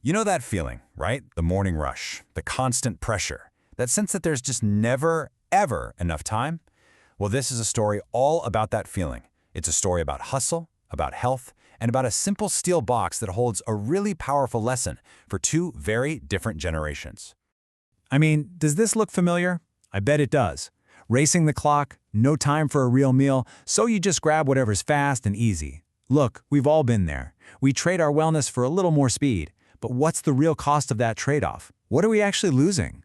You know that feeling, right? The morning rush, the constant pressure, that sense that there's just never, ever enough time? Well, this is a story all about that feeling. It's a story about hustle, about health, and about a simple steel box that holds a really powerful lesson for two very different generations. I mean, does this look familiar? I bet it does. Racing the clock, no time for a real meal, so you just grab whatever's fast and easy. Look, we've all been there. We trade our wellness for a little more speed. But what's the real cost of that trade-off? What are we actually losing?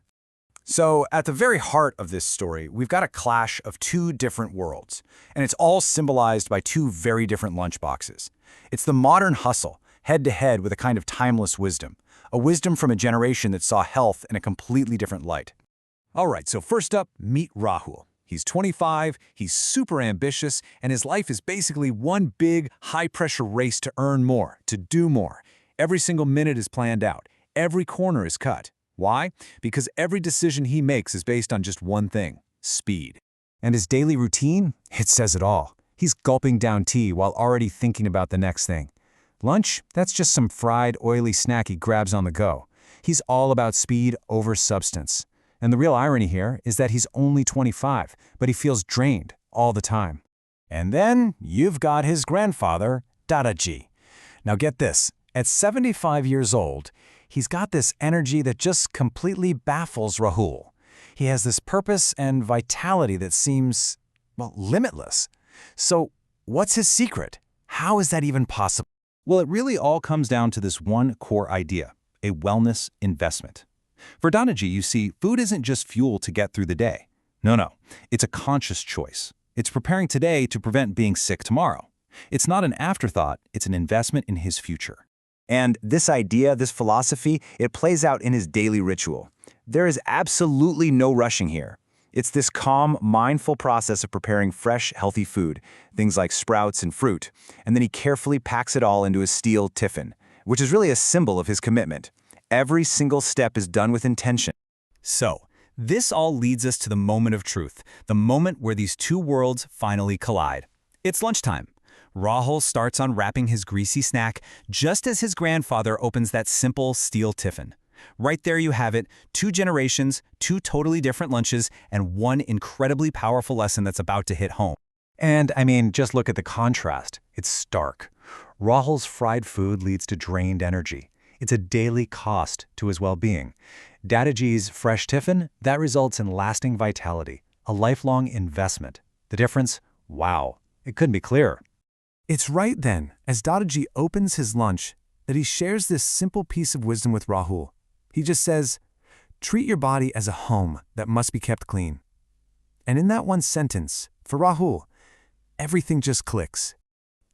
So, at the very heart of this story, we've got a clash of two different worlds, and it's all symbolized by two very different lunchboxes. It's the modern hustle, head-to-head with a kind of timeless wisdom, a wisdom from a generation that saw health in a completely different light. All right, so first up, meet Rahul. He's 25, he's super ambitious, and his life is basically one big, high-pressure race to earn more, to do more. Every single minute is planned out. Every corner is cut. Why? Because every decision he makes is based on just one thing: speed. And his daily routine? It says it all. He's gulping down tea while already thinking about the next thing. Lunch? That's just some fried, oily snack he grabs on the go. He's all about speed over substance. And the real irony here is that he's only 25, but he feels drained all the time. And then you've got his grandfather, Dadaji. Now get this. At 75 years old, he's got this energy that just completely baffles Rahul. He has this purpose and vitality that seems, well, limitless. So what's his secret? How is that even possible? Well, it really all comes down to this one core idea: a wellness investment. For Danaji, you see, food isn't just fuel to get through the day. No, it's a conscious choice. It's preparing today to prevent being sick tomorrow. It's not an afterthought, it's an investment in his future. And this idea, this philosophy, it plays out in his daily ritual. There is absolutely no rushing here. It's this calm, mindful process of preparing fresh, healthy food, things like sprouts and fruit, and then he carefully packs it all into a steel tiffin, which is really a symbol of his commitment. Every single step is done with intention. So, this all leads us to the moment of truth, the moment where these two worlds finally collide. It's lunchtime. Rahul starts unwrapping his greasy snack just as his grandfather opens that simple steel tiffin. Right there you have it, two generations, two totally different lunches, and one incredibly powerful lesson that's about to hit home. And, I mean, just look at the contrast. It's stark. Rahul's fried food leads to drained energy. It's a daily cost to his well-being. Dadaji's fresh tiffin, that results in lasting vitality, a lifelong investment. The difference? Wow, it couldn't be clearer. It's right then, as Dadaji opens his lunch, that he shares this simple piece of wisdom with Rahul. He just says, treat your body as a home that must be kept clean. And in that one sentence, for Rahul, everything just clicks.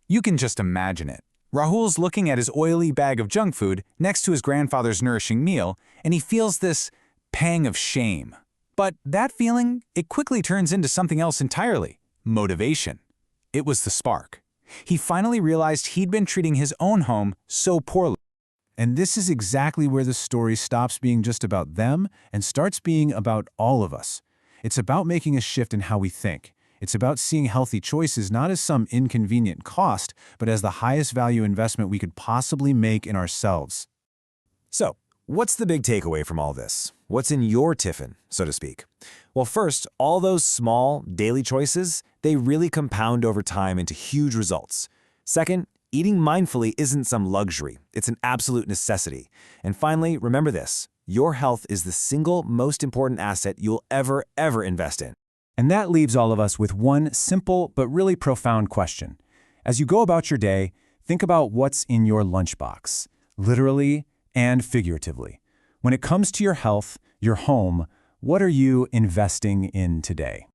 You can just imagine it. Rahul's looking at his oily bag of junk food next to his grandfather's nourishing meal, and he feels this pang of shame. But that feeling, it quickly turns into something else entirely: motivation. It was the spark. He finally realized he'd been treating his own home so poorly. And this is exactly where the story stops being just about them and starts being about all of us. It's about making a shift in how we think. It's about seeing healthy choices not as some inconvenient cost, but as the highest value investment we could possibly make in ourselves. So, what's the big takeaway from all this? What's in your tiffin, so to speak? Well, first, all those small, daily choices, they really compound over time into huge results. Second, eating mindfully isn't some luxury. It's an absolute necessity. And finally, remember this: your health is the single most important asset you'll ever invest in. And that leaves all of us with one simple but really profound question. As you go about your day, think about what's in your lunchbox, literally and figuratively. When it comes to your health, your home, what are you investing in today?